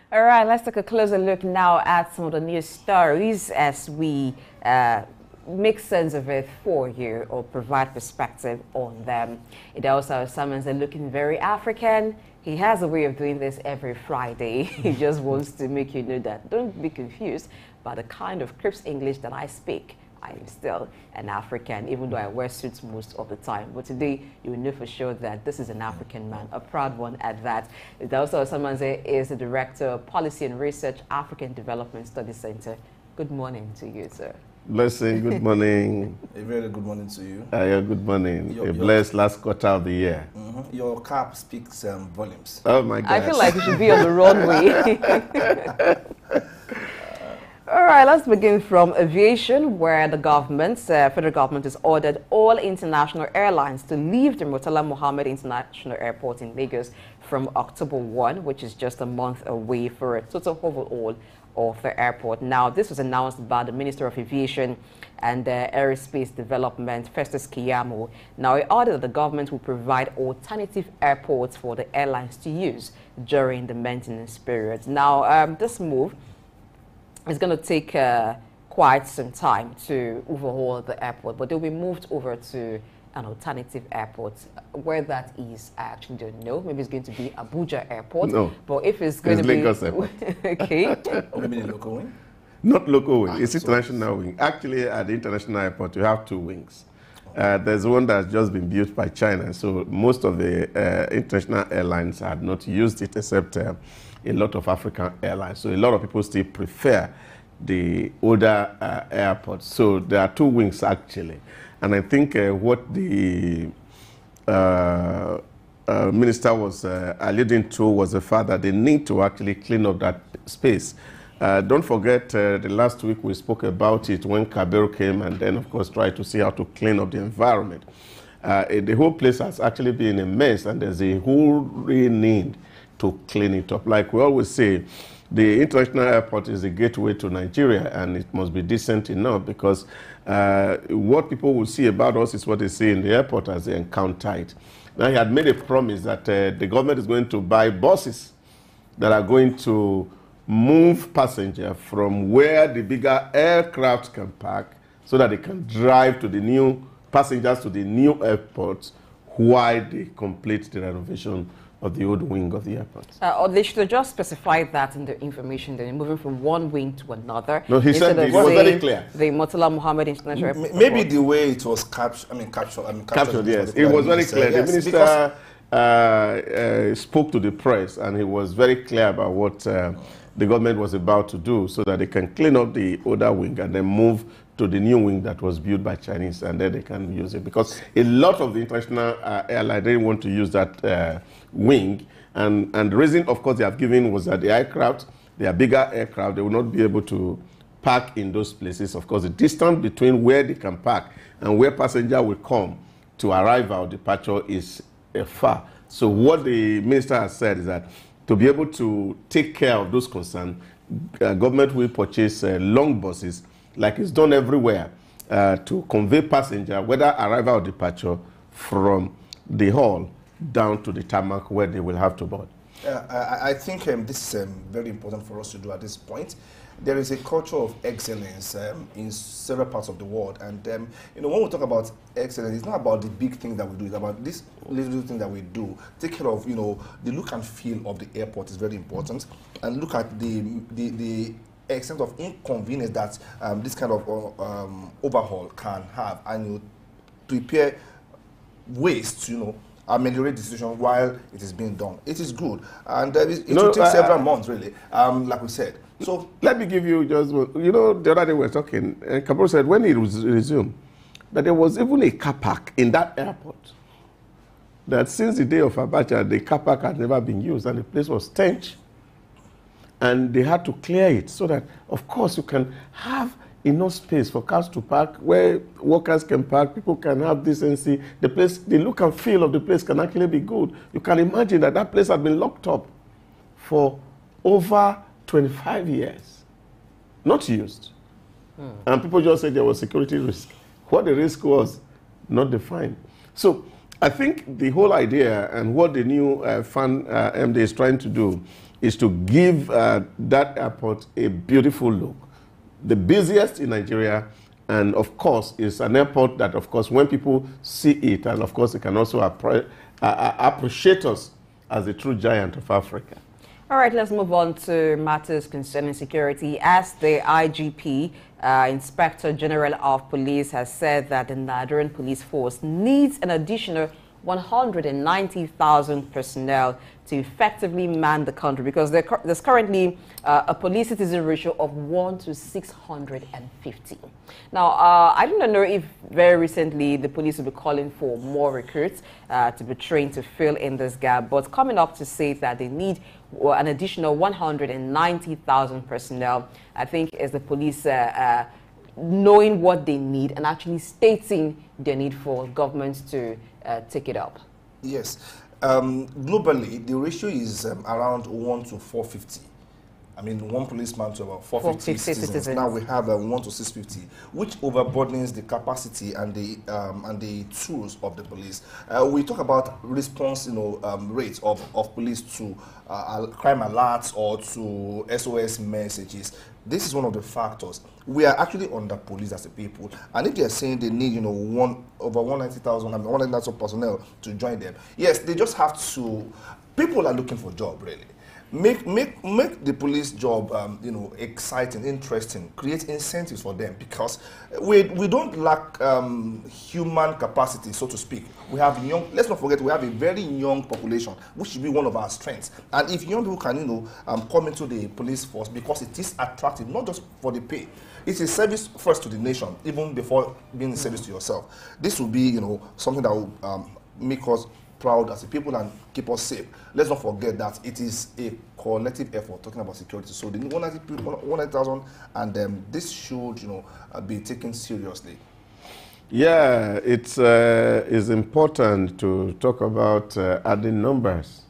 All right, let's take a closer look now at some of the news stories as we make sense of it for you or provide perspective on them. Idahosa Osamhanze looking very African. He has a way of doing this every Friday. He just wants to make you know that don't be confused by the kind of crisp English that I speak. I am still an African, even though I wear suits most of the time. But today, you will know for sure that this is an African man, a proud one at that. Idahosa Osamhanze is the Director of Policy and Research, African Development Study Center. Good morning to you, sir. Blessing, good morning. A very good morning to you. Yeah, good morning. A blessed last quarter of the year. Your cap speaks volumes. Oh my God. I feel like you should be on the runway. All right, let's begin from aviation, where the government, federal government, has ordered all international airlines to leave the Murtala Mohammed International Airport in Lagos from October 1, which is just a month away, for a total overhaul of the airport. Now, this was announced by the Minister of Aviation and Aerospace Development, Festus Keyamo. Now, he ordered that the government will provide alternative airports for the airlines to use during the maintenance period. Now, this move is going to take quite some time to overhaul the airport, but they'll be moved over to an alternative airport. Where that is, I actually don't know. Maybe it's going to be Abuja Airport. No, but if it's going to be Lagos Airport. Okay. Maybe the local wing? Not local wing, it's international wing. Actually, at the international airport, you have two wings. There's one that's just been built by China, so most of the international airlines had not used it except a lot of African airlines. So a lot of people still prefer the older airports. So there are two wings actually. And I think what the minister was alluding to was the fact that they need to actually clean up that space. Don't forget the last week we spoke about it when Kabir came and then of course tried to see how to clean up the environment. The whole place has actually been a mess and there's a whole real need to clean it up. Like we always say, the international airport is a gateway to Nigeria and it must be decent enough because what people will see about us is what they see in the airport as they encounter it. Now he had made a promise that the government is going to buy buses that are going to move passengers from where the bigger aircraft can park so that they can drive to the new passengers to the new airports while they complete the renovation of the old wing of the airport. Or they should have just specified that in the information, then moving from one wing to another. No, he said it was very clear. The Murtala Mohammed International Airport. Maybe the way it was captured, captured, yes. It was very clear. The minister spoke to the press and he was very clear about what the government was about to do so that they can clean up the older wing and then move to the new wing that was built by Chinese and then they can use it. Because a lot of the international airlines didn't want to use that wing. And the reason, of course, they have given was that the aircraft, they are bigger aircraft, they will not be able to park in those places. Of course, the distance between where they can park and where passenger will come to arrival or departure is far. So what the minister has said is that to be able to take care of those concerns, government will purchase long buses like it's done everywhere to convey passenger, whether arrival or departure, from the hall down to the tarmac where they will have to board. I think this is very important for us to do at this point. There is a culture of excellence in several parts of the world, and you know, when we talk about excellence, it's not about the big thing that we do; it's about this little thing that we do. Take care of, you know, the look and feel of the airport is very important, and look at the extent of inconvenience that this kind of overhaul can have, and you prepare ways to, you know, ameliorate the situation while it is being done. It is good, and it will take several months, really, like we said. So let me give you just one. You know, the other day we were talking, and Kabir said when he resumed that there was even a car park in that airport. That since the day of Abacha, the car park had never been used, and the place was stench. And they had to clear it so that, of course, you can have enough space for cars to park, where workers can park, people can have decency. The place, the look and feel of the place can actually be good. You can imagine that that place had been locked up for over 25 years, not used. And people just said there was security risk. What the risk was, not defined. So I think the whole idea and what the new FAN MD is trying to do is to give that airport a beautiful look. The busiest in Nigeria, and of course, it's an airport that, of course, when people see it, and of course, they can also appreciate us as a true giant of Africa. All right, let's move on to matters concerning security. As the IGP, Inspector General of Police, has said that the Nigerian police force needs an additional 190,000 personnel to effectively man the country, because there's currently a police-citizen ratio of 1 to 650. Now, I don't know if very recently the police will be calling for more recruits to be trained to fill in this gap, but coming up to say that they need an additional 190,000 personnel, I think, is the police knowing what they need and actually stating their need for government to take it up. Yes. Globally, the ratio is around 1 to 450. I mean, one policeman to about 450 citizens. Now we have 1 to 650, which overburdens the capacity and the tools of the police. We talk about response, rates of police to crime alerts or to SOS messages. This is one of the factors. We are actually under police as a people, and if they are saying they need, over 190,000, 190,000 personnel to join them, yes, they just have to. People are looking for job, really. Make the police job, exciting, interesting. Create incentives for them, because we don't lack human capacity, so to speak. We have young. Let's not forget, we have a very young population, which should be one of our strengths. And if young people can, come into the police force, because it is attractive, not just for the pay. It's a service first to the nation, even before being a service to yourself. This will be, something that will make us proud as a people and keep us safe. Let's not forget that it is a collective effort talking about security. So they need 190,000, and this should, be taken seriously. Yeah, it's important to talk about adding numbers.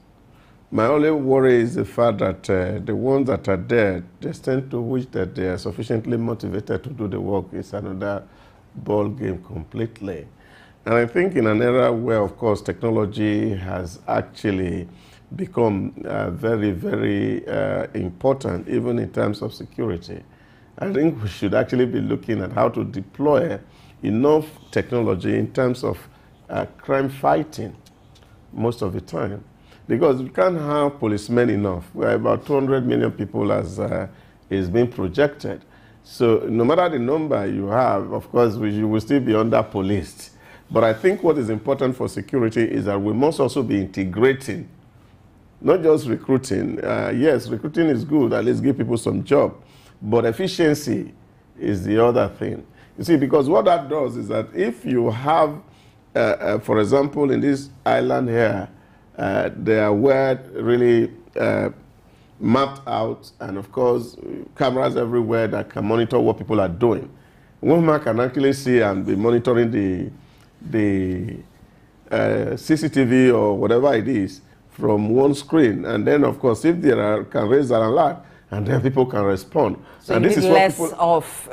My only worry is the fact that the ones that are there, the extent to which that they are sufficiently motivated to do the work is another ball game completely. And I think in an era where, of course, technology has actually become very, very important, even in terms of security, I think we should actually be looking at how to deploy enough technology in terms of crime fighting most of the time. Because we can't have policemen enough. We're about 200 million people as is being projected. So no matter the number you have, of course, you will still be under-policed. But I think what is important for security is that we must also be integrating, not just recruiting. Yes, recruiting is good, at least give people some job. But efficiency is the other thing. You see, because what that does is that if you have, for example, in this island here, they are well really mapped out, and of course, cameras everywhere that can monitor what people are doing. One man can actually see and be monitoring the CCTV or whatever it is from one screen, and then of course if there can raise an alert, and then people can respond. So and you this need is less what people, of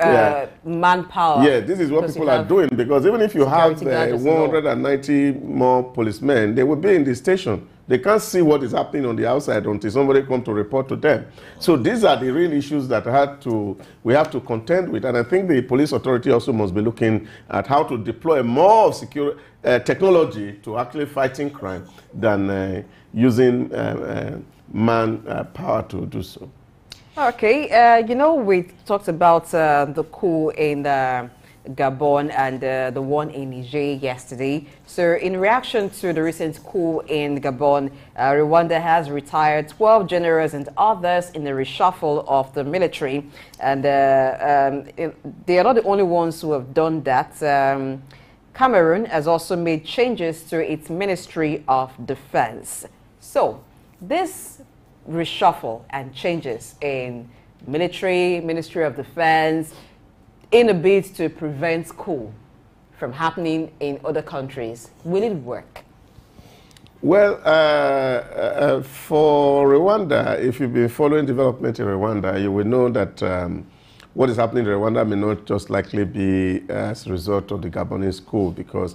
manpower. Yeah, this is what people are doing, because even if you have 190 more policemen, they will be in the station. They can't see what is happening on the outside until somebody comes to report to them. So these are the real issues that we have to contend with. And I think the police authority also must be looking at how to deploy more secure technology to actually fighting crime than using manpower to do so. Okay, we talked about the coup in Gabon and the one in Niger yesterday. So in reaction to the recent coup in Gabon, Rwanda has retired 12 generals and others in the reshuffle of the military. And they are not the only ones who have done that. Cameroon has also made changes to its Ministry of Defense. So this reshuffle and changes in Ministry of Defense, in a bid to prevent coup from happening in other countries, will it work? Well, for Rwanda, if you've been following development in Rwanda, you will know that what is happening in Rwanda may not just likely be as a result of the Gabonese coup, because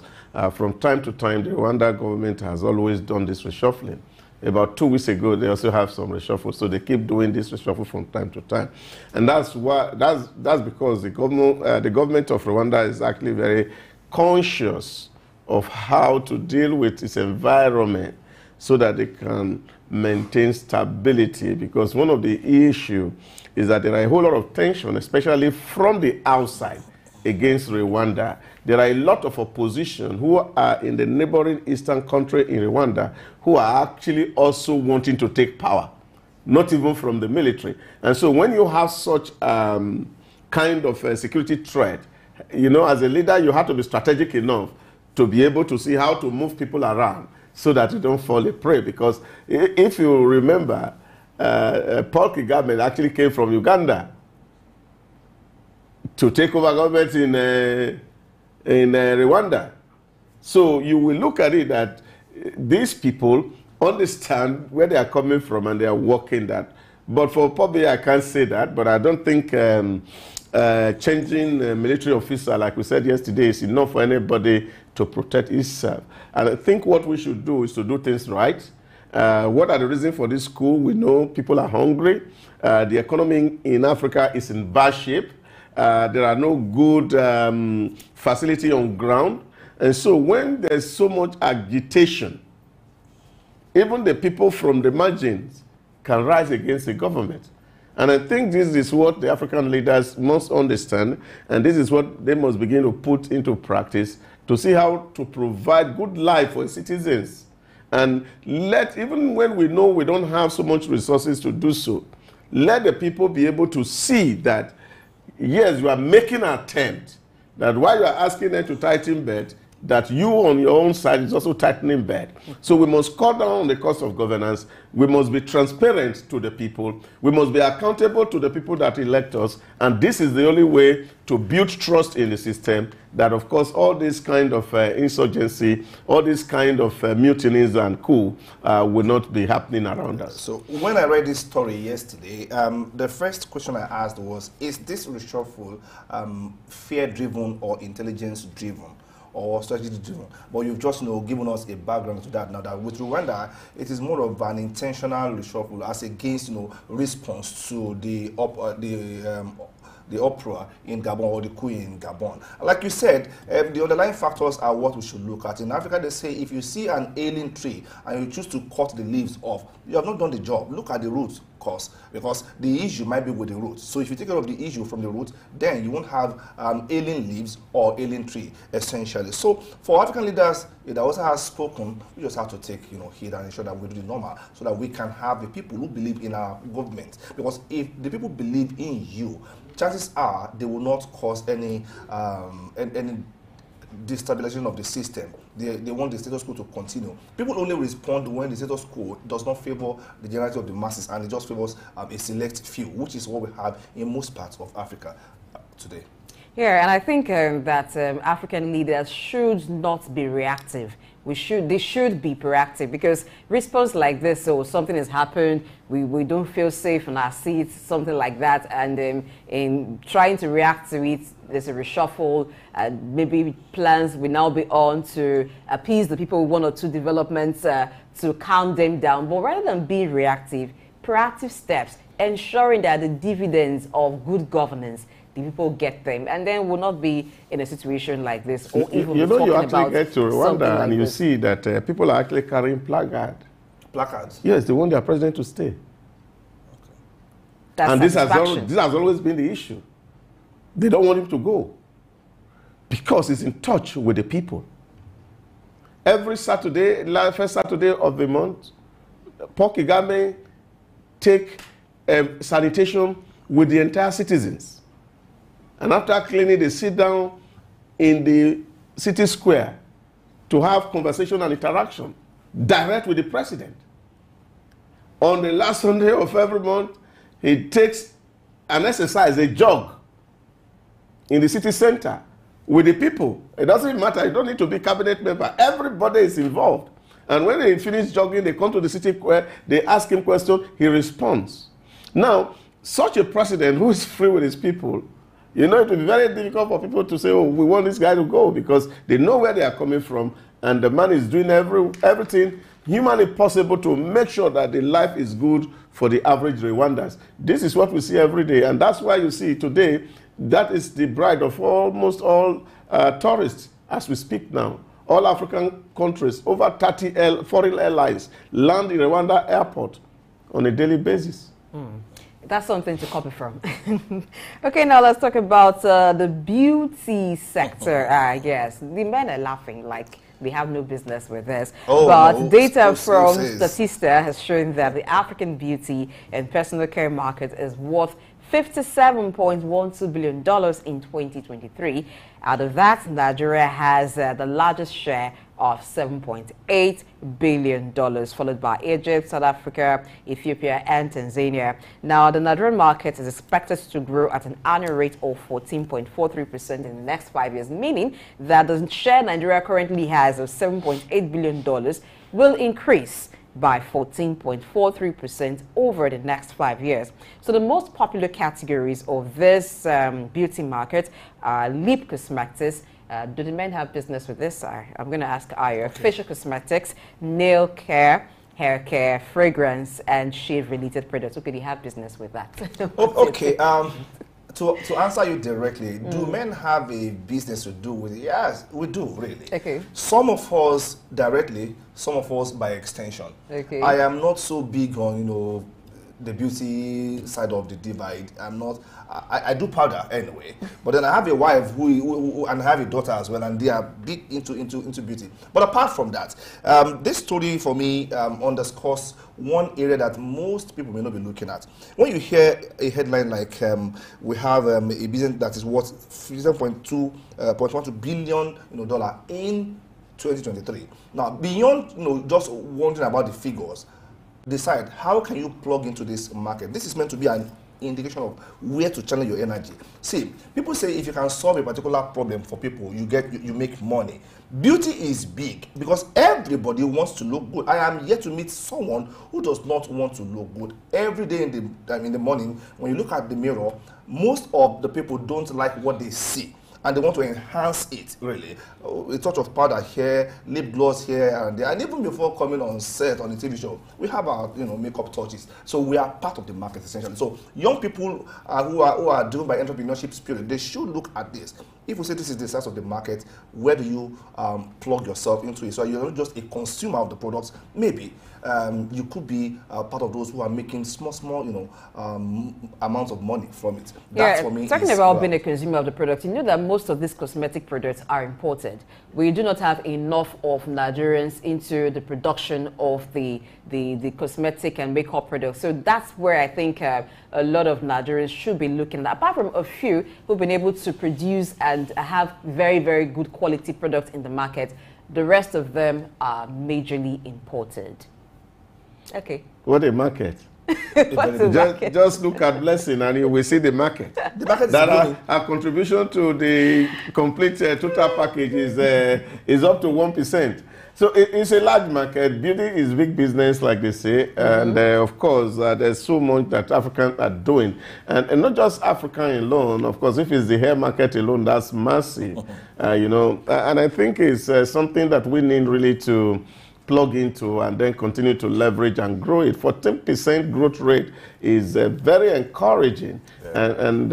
from time to time, the Rwanda government has always done this reshuffling. About 2 weeks ago, they also have some reshuffle. So they keep doing this reshuffle from time to time. And that's because the government of Rwanda is actually very conscious of how to deal with its environment so that they can maintain stability. Because one of the issues is that there are a whole lot of tension, especially from the outside, against Rwanda. There are a lot of opposition who are in the neighboring eastern country in Rwanda who are actually also wanting to take power, not even from the military. And so when you have such kind of a security threat, you know, as a leader, you have to be strategic enough to be able to see how to move people around so that you don't fall a prey. Because if you remember, Paul Kagame actually came from Uganda to take over government in Rwanda. So you will look at it that these people understand where they are coming from and they are working that. But for Pobe, I can't say that, but I don't think changing a military officer, like we said yesterday, is enough for anybody to protect himself. And I think what we should do is to do things right. What are the reasons for this school? We know people are hungry. The economy in Africa is in bad shape. There are no good facility on ground. And so when there's so much agitation, even the people from the margins can rise against the government. And I think this is what the African leaders must understand, and this is what they must begin to put into practice to see how to provide good life for citizens. And even when we know we don't have so much resources to do so, let the people be able to see that, yes, you are making an attempt, that while you are asking them to tighten belt, that you on your own side is also tightening belt. So we must cut down on the cost of governance. We must be transparent to the people. We must be accountable to the people that elect us. And this is the only way to build trust in the system, that of course all this kind of insurgency, all this kind of mutinies and coup will not be happening around us. So when I read this story yesterday, the first question I asked was, is this reshuffle fear-driven or intelligence-driven, or strategy-driven? But you've just given us a background to that now, that with Rwanda, it is more of an intentional reshuffle as against response to the uproar in Gabon, or the coup in Gabon. Like you said, the underlying factors are what we should look at. In Africa, they say if you see an ailing tree and you choose to cut the leaves off, you have not done the job. Look at the root cause, because the issue might be with the roots. So if you take care of the issue from the root, then you won't have ailing leaves or ailing tree, essentially. So for African leaders, Idahosa has spoken. We just have to take heed and ensure that we do the normal, so that we can have the people who believe in our government. Because if the people believe in you, chances are they will not cause any destabilization of the system. They want the status quo to continue. People only respond when the status quo does not favor the generality of the masses, and it just favors a select few, which is what we have in most parts of Africa today. Yeah, and I think that African leaders should not be reactive. They should be proactive, because response like this, so something has happened, we don't feel safe in our seats, something like that, and in trying to react to it, there's a reshuffle, and maybe plans will now be on to appease the people with one or two developments to calm them down. But rather than being reactive, proactive steps, ensuring that the dividends of good governance, the people get them, and then we'll not be in a situation like this, or even you actually get to Rwanda and you see that people are actually carrying placards. Yes, they want their president to stay. That's and this has always been the issue. They don't want him to go because he's in touch with the people. Every Saturday, first Saturday of the month, Paul Kagame take sanitation with the entire citizens. And after cleaning, they sit down in the city square to have conversation and interaction direct with the president. On the last Sunday of every month, he takes an exercise, a jog, in the city center with the people. It doesn't matter. You don't need to be cabinet member. Everybody is involved. And when they finish jogging, they come to the city square, they ask him questions, he responds. Now, such a president who is free with his people, it will be very difficult for people to say, oh, we want this guy to go, because they know where they are coming from, and the man is doing everything humanly possible to make sure that the life is good for the average Rwandans. This is what we see every day, and that's why you see today that is the bride of almost all tourists as we speak now. All African countries, over 30 foreign airlines land in Rwanda airport on a daily basis. That's something to copy from. Okay, now let's talk about the beauty sector. Yes, the men are laughing like they have no business with this. But no, data from Statista has shown that the African beauty and personal care market is worth $57.12 billion in 2023. Out of that, Nigeria has the largest share of $7.8 billion, followed by Egypt, South Africa, Ethiopia, and Tanzania. Now, the Nigerian market is expected to grow at an annual rate of 14.43% in the next 5 years, meaning that the share Nigeria currently has of $7.8 billion will increase by 14.43% over the next 5 years. So the most popular categories of this beauty market are lip cosmetics. Do the men have business with this? I'm going to ask Ayo. Okay. Facial cosmetics, nail care, hair care, fragrance, and shave-related products. Okay, they have business with that. Okay. To answer you directly, do men have a business to do with it? Yes, we do, really. Okay. Some of us directly, some of us by extension. Okay. I am not so big on, the beauty side of the divide. I do powder anyway, but then I have a wife who and I have a daughter as well, and they are big into beauty. But apart from that, this story for me underscores one area that most people may not be looking at. When you hear a headline like we have a business that is worth $7.12 billion in 2023. Now, beyond just wondering about the figures, decide how can you plug into this market. This is meant to be an indication of where to channel your energy. See, people say if you can solve a particular problem for people, you make money. Beauty is big because everybody wants to look good. I am yet to meet someone who does not want to look good. Every day in the morning, when you look at the mirror, most of the people don't like what they see, and they want to enhance it, really. A touch of powder here, lip gloss here and there. And even before coming on set on a TV show, we have our makeup touches. So we are part of the market, essentially. So young people who are driven by entrepreneurship spirit, they should look at this. If we say this is the size of the market, where do you plug yourself into it? So you're not just a consumer of the products. Maybe you could be part of those who are making small amounts of money from it. That for me talking about being a consumer of the product, you know that most of these cosmetic products are imported. We do not have enough of Nigerians into the production of the cosmetic and makeup products. So that's where I think a lot of Nigerians should be looking at. Apart from a few who've been able to produce and have very, very good quality products in the market, the rest of them are majorly imported. Okay. What a market. Just look at Blessing and you will see the market. The market that our contribution to the complete total package is up to 1%. So it's a large market. Beauty is big business, like they say. And of course, there's so much that Africans are doing. And not just African alone. Of course, if it's the hair market alone, that's massive. And I think it's something that we need really to plug into and then continue to leverage and grow it. 14% growth rate is very encouraging, and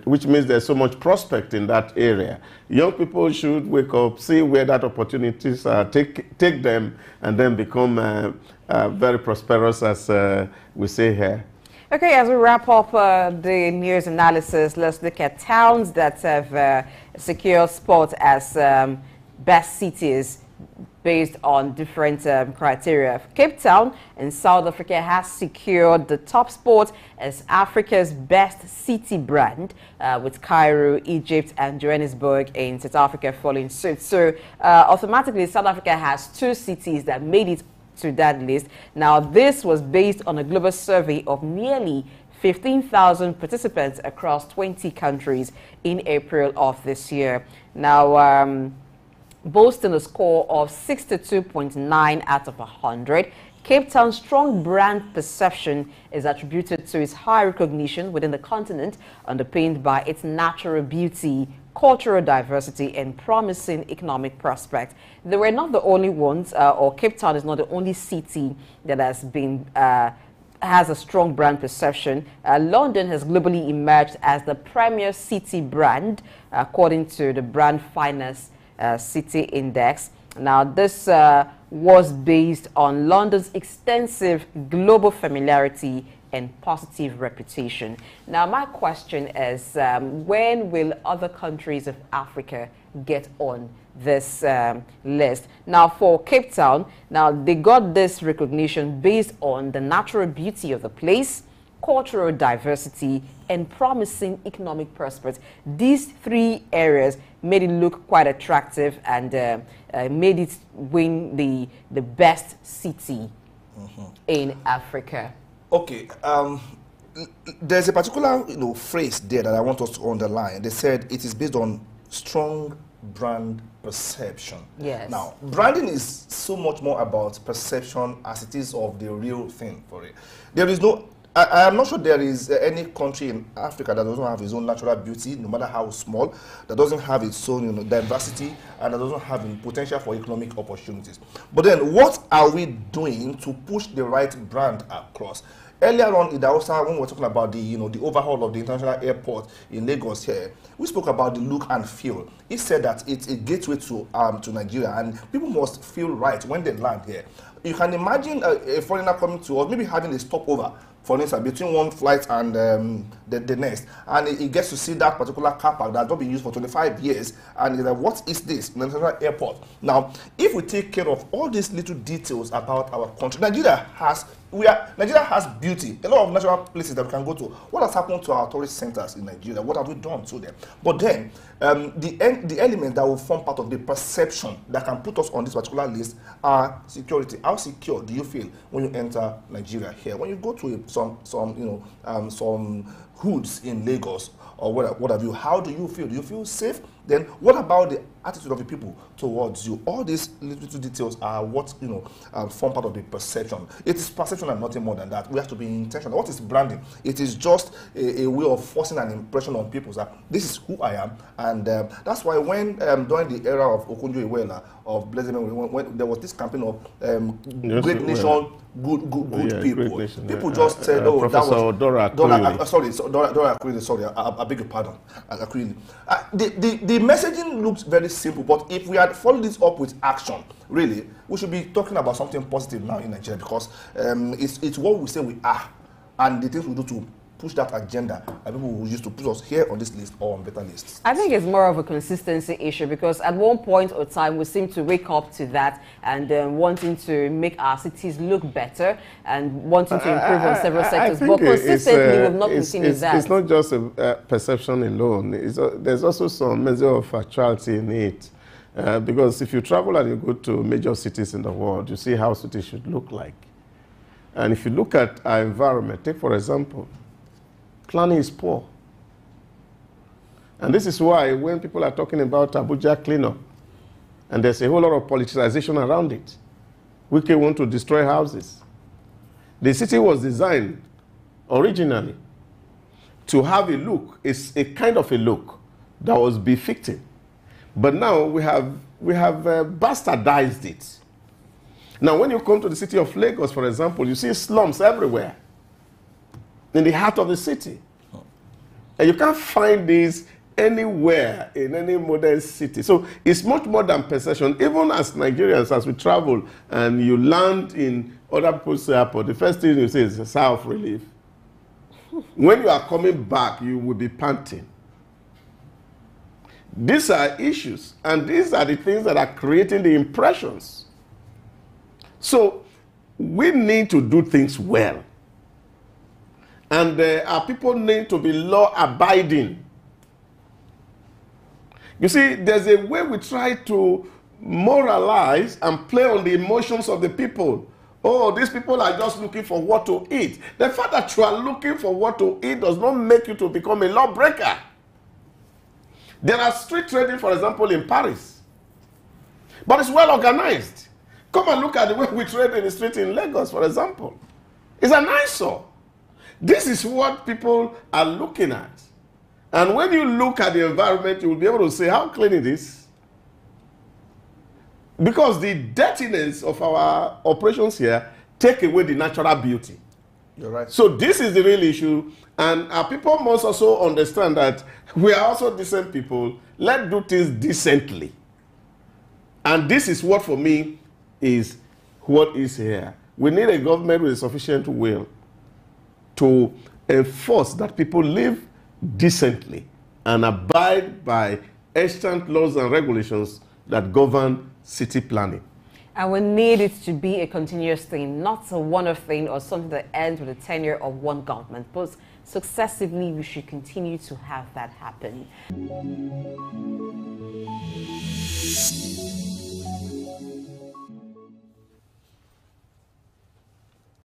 which means there's so much prospect in that area. Young people should wake up, see where that opportunities are, take them, and then become very prosperous, as we say here. Okay, as we wrap up the news analysis, let's look at towns that have secured spot as best cities based on different criteria. Cape Town in South Africa has secured the top spot as Africa's best city brand, with Cairo, Egypt, and Johannesburg in South Africa following suit. So automatically, South Africa has 2 cities that made it to that list. Now, this was based on a global survey of nearly 15,000 participants across 20 countries in April of this year. Now, boasting a score of 62.9 out of 100, Cape Town's strong brand perception is attributed to its high recognition within the continent, underpinned by its natural beauty, cultural diversity, and promising economic prospects. They were not the only ones, or Cape Town is not the only city that has been has a strong brand perception. London has globally emerged as the premier city brand, according to the Brand Finance City Index. Now, this was based on London's extensive global familiarity and positive reputation. Now, my question is, when will other countries of Africa get on this list? Now, for Cape Town, now they got this recognition based on the natural beauty of the place, cultural diversity, and promising economic prospects. These three areas made it look quite attractive and made it win the best city in Africa. Okay, there's a particular phrase there that I want us to underline. They said it is based on strong brand perception. Yes. Now, branding is so much more about perception as it is of the real thing for it. There is no, I am not sure there is any country in Africa that doesn't have its own natural beauty, no matter how small, that doesn't have its own diversity, and that doesn't have potential for economic opportunities. But then, what are we doing to push the right brand across? Earlier on in Idahosa, when we were talking about the the overhaul of the international airport in Lagos here, we spoke about the look and feel. He said that it's a gateway to Nigeria, and people must feel right when they land here. You can imagine a foreigner coming to us, maybe having a stopover, for instance, between one flight and the next, and he gets to see that particular car park that has not been used for 25 years, and he's like, what is this? International airport. Now, if we take care of all these little details about our country, Nigeria has beauty, a lot of natural places that we can go to. What has happened to our tourist centers in Nigeria? What have we done to them? But then, the elements that will form part of the perception that can put us on this particular list are security. How secure do you feel when you enter Nigeria here? When you go to some hoods in Lagos or what have you, how do you feel? Do you feel safe? Then what about the attitude of the people towards you? All these little details are what form part of the perception. It is perception and nothing more than that. We have to be intentional. What is branding? It is just a way of forcing an impression on people that this is who I am, and that's why when during the era of Okonjo-Iweala of Blessed Memory, when there was this campaign of great nation, good people. Nation, people just said, "Oh, Professor that was Dora Akwili, sorry, I beg your pardon, Akwili." The messaging looks very simple, but if we had followed this up with action, really, we should be talking about something positive now in Nigeria, because it's what we say we are, and the things we do to push that agenda, and people will use to put us here on this list or on better lists. I think it's more of a consistency issue, because at one point or time we seem to wake up to that and wanting to make our cities look better and wanting to improve on several sectors. But consistently we've not been seeing that. It's not just a perception alone. There's also some measure of actuality in it. Because if you travel and you go to major cities in the world, you see how cities should look like. And if you look at our environment, take for example, planning is poor. And this is why when people are talking about Abuja cleanup, and there's a whole lot of politicization around it, Wike want to destroy houses. The city was designed originally to have a look, it's a kind of a look that was befitting. But now we have bastardized it. Now when you come to the city of Lagos, for example, you see slums everywhere in the heart of the city. And you can't find this anywhere in any modern city. So it's much more than perception. Even as Nigerians, as we travel and you land in other people's airport, the first thing you say is a sigh of relief. When you are coming back, you will be panting. These are issues, and these are the things that are creating the impressions. So we need to do things well. And our people need to be law-abiding. You see, there's a way we try to moralize and play on the emotions of the people. Oh, these people are just looking for what to eat. The fact that you are looking for what to eat does not make you to become a lawbreaker. There are street trading, for example, in Paris. But it's well organized. Come and look at the way we trade in the street in Lagos, for example. It's an eyesore. This is what people are looking at. And when you look at the environment, you will be able to say how clean it is. Because the dirtiness of our operations here take away the natural beauty. You're right. So this is the real issue, and our people must also understand that we are also decent people. Let's do things decently. And this is what, for me, is what is here. We need a government with sufficient will to enforce that people live decently and abide by extant laws and regulations that govern city planning. And we need it to be a continuous thing, not a one-off thing or something that ends with the tenure of one government. But successively, we should continue to have that happen.